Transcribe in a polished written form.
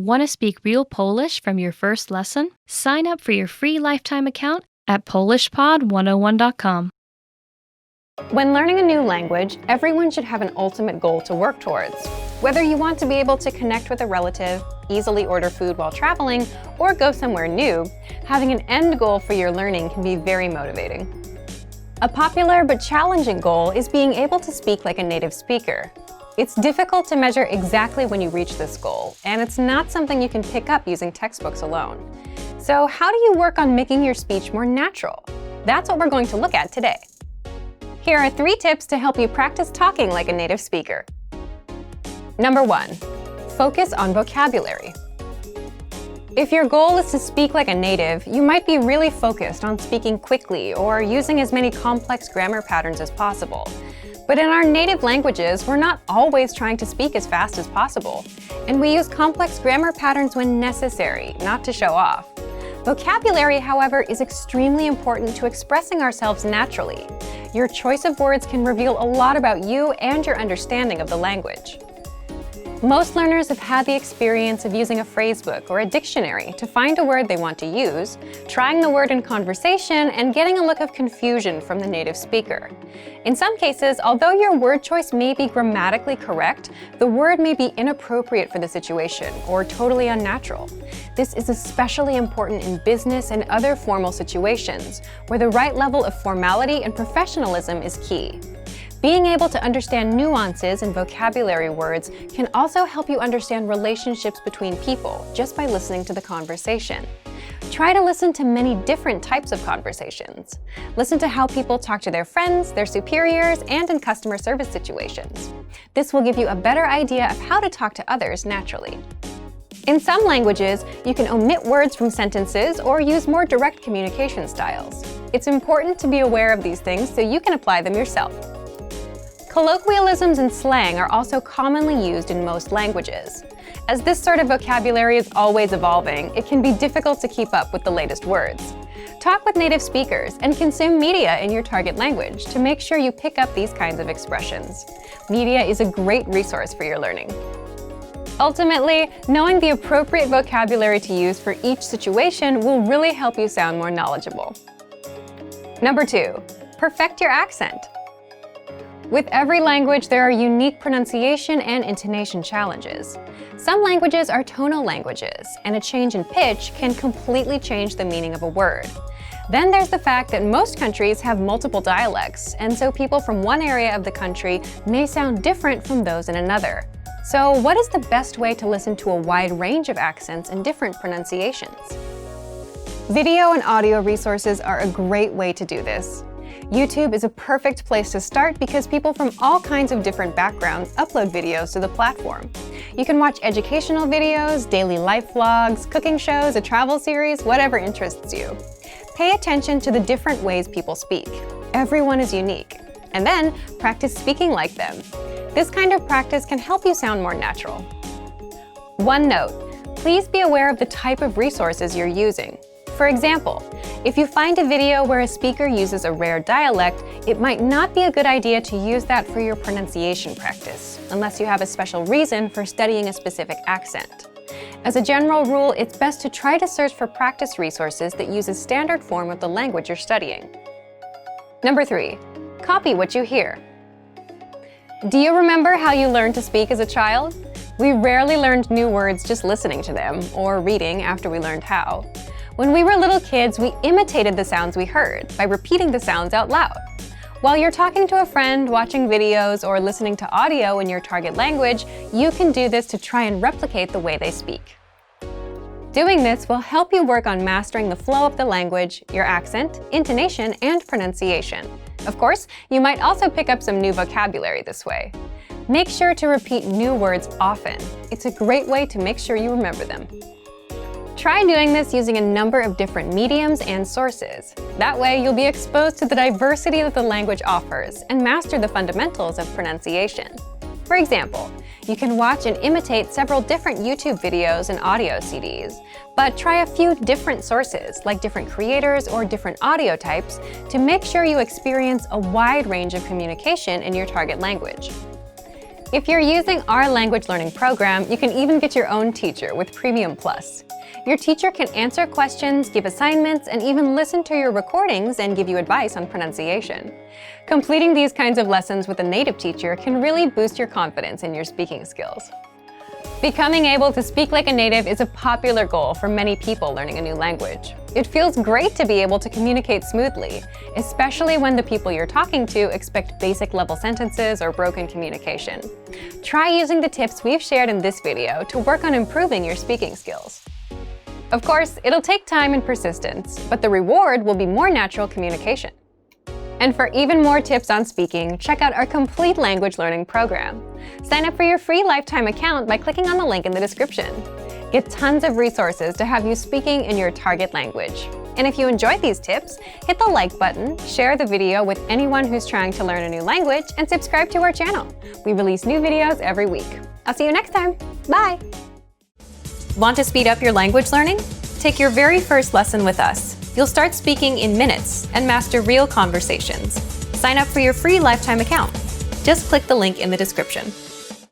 Want to speak real Polish from your first lesson? Sign up for your free lifetime account at polishpod101.com. When learning a new language, everyone should have an ultimate goal to work towards. Whether you want to be able to connect with a relative, easily order food while traveling, or go somewhere new, having an end goal for your learning can be very motivating. A popular but challenging goal is being able to speak like a native speaker. It's difficult to measure exactly when you reach this goal, and it's not something you can pick up using textbooks alone. So how do you work on making your speech more natural? That's what we're going to look at today. Here are 3 tips to help you practice talking like a native speaker. Number 1, focus on vocabulary. If your goal is to speak like a native, you might be really focused on speaking quickly or using as many complex grammar patterns as possible. But in our native languages, we're not always trying to speak as fast as possible, and we use complex grammar patterns when necessary, not to show off. Vocabulary, however, is extremely important to expressing ourselves naturally. Your choice of words can reveal a lot about you and your understanding of the language. Most learners have had the experience of using a phrasebook or a dictionary to find a word they want to use, trying the word in conversation, and getting a look of confusion from the native speaker. In some cases, although your word choice may be grammatically correct, the word may be inappropriate for the situation or totally unnatural. This is especially important in business and other formal situations, where the right level of formality and professionalism is key. Being able to understand nuances in vocabulary words can also help you understand relationships between people just by listening to the conversation. Try to listen to many different types of conversations. Listen to how people talk to their friends, their superiors, and in customer service situations. This will give you a better idea of how to talk to others naturally. In some languages, you can omit words from sentences or use more direct communication styles. It's important to be aware of these things so you can apply them yourself. Colloquialisms and slang are also commonly used in most languages. As this sort of vocabulary is always evolving, it can be difficult to keep up with the latest words. Talk with native speakers and consume media in your target language to make sure you pick up these kinds of expressions. Media is a great resource for your learning. Ultimately, knowing the appropriate vocabulary to use for each situation will really help you sound more knowledgeable. Number 2, perfect your accent. With every language, there are unique pronunciation and intonation challenges. Some languages are tonal languages, and a change in pitch can completely change the meaning of a word. Then there's the fact that most countries have multiple dialects, and so people from one area of the country may sound different from those in another. So what is the best way to listen to a wide range of accents and different pronunciations? Video and audio resources are a great way to do this. YouTube is a perfect place to start because people from all kinds of different backgrounds upload videos to the platform. You can watch educational videos, daily life vlogs, cooking shows, a travel series, whatever interests you. Pay attention to the different ways people speak. Everyone is unique. And then practice speaking like them. This kind of practice can help you sound more natural. One note, please be aware of the type of resources you're using. For example, if you find a video where a speaker uses a rare dialect, it might not be a good idea to use that for your pronunciation practice, unless you have a special reason for studying a specific accent. As a general rule, it's best to try to search for practice resources that use a standard form of the language you're studying. Number 3, copy what you hear. Do you remember how you learned to speak as a child? We rarely learned new words just listening to them, or reading after we learned how. When we were little kids, we imitated the sounds we heard by repeating the sounds out loud. While you're talking to a friend, watching videos, or listening to audio in your target language, you can do this to try and replicate the way they speak. Doing this will help you work on mastering the flow of the language, your accent, intonation, and pronunciation. Of course, you might also pick up some new vocabulary this way. Make sure to repeat new words often. It's a great way to make sure you remember them. Try doing this using a number of different mediums and sources. That way, you'll be exposed to the diversity that the language offers and master the fundamentals of pronunciation. For example, you can watch and imitate several different YouTube videos and audio CDs, but try a few different sources, like different creators or different audio types, to make sure you experience a wide range of communication in your target language. If you're using our language learning program, you can even get your own teacher with Premium Plus. Your teacher can answer questions, give assignments, and even listen to your recordings and give you advice on pronunciation. Completing these kinds of lessons with a native teacher can really boost your confidence in your speaking skills. Becoming able to speak like a native is a popular goal for many people learning a new language. It feels great to be able to communicate smoothly, especially when the people you're talking to expect basic level sentences or broken communication. Try using the tips we've shared in this video to work on improving your speaking skills. Of course, it'll take time and persistence, but the reward will be more natural communication. And for even more tips on speaking, check out our complete language learning program. Sign up for your free lifetime account by clicking on the link in the description. Get tons of resources to have you speaking in your target language. And if you enjoyed these tips, hit the like button, share the video with anyone who's trying to learn a new language, and subscribe to our channel. We release new videos every week. I'll see you next time. Bye! Want to speed up your language learning? Take your very first lesson with us. You'll start speaking in minutes and master real conversations. Sign up for your free lifetime account. Just click the link in the description.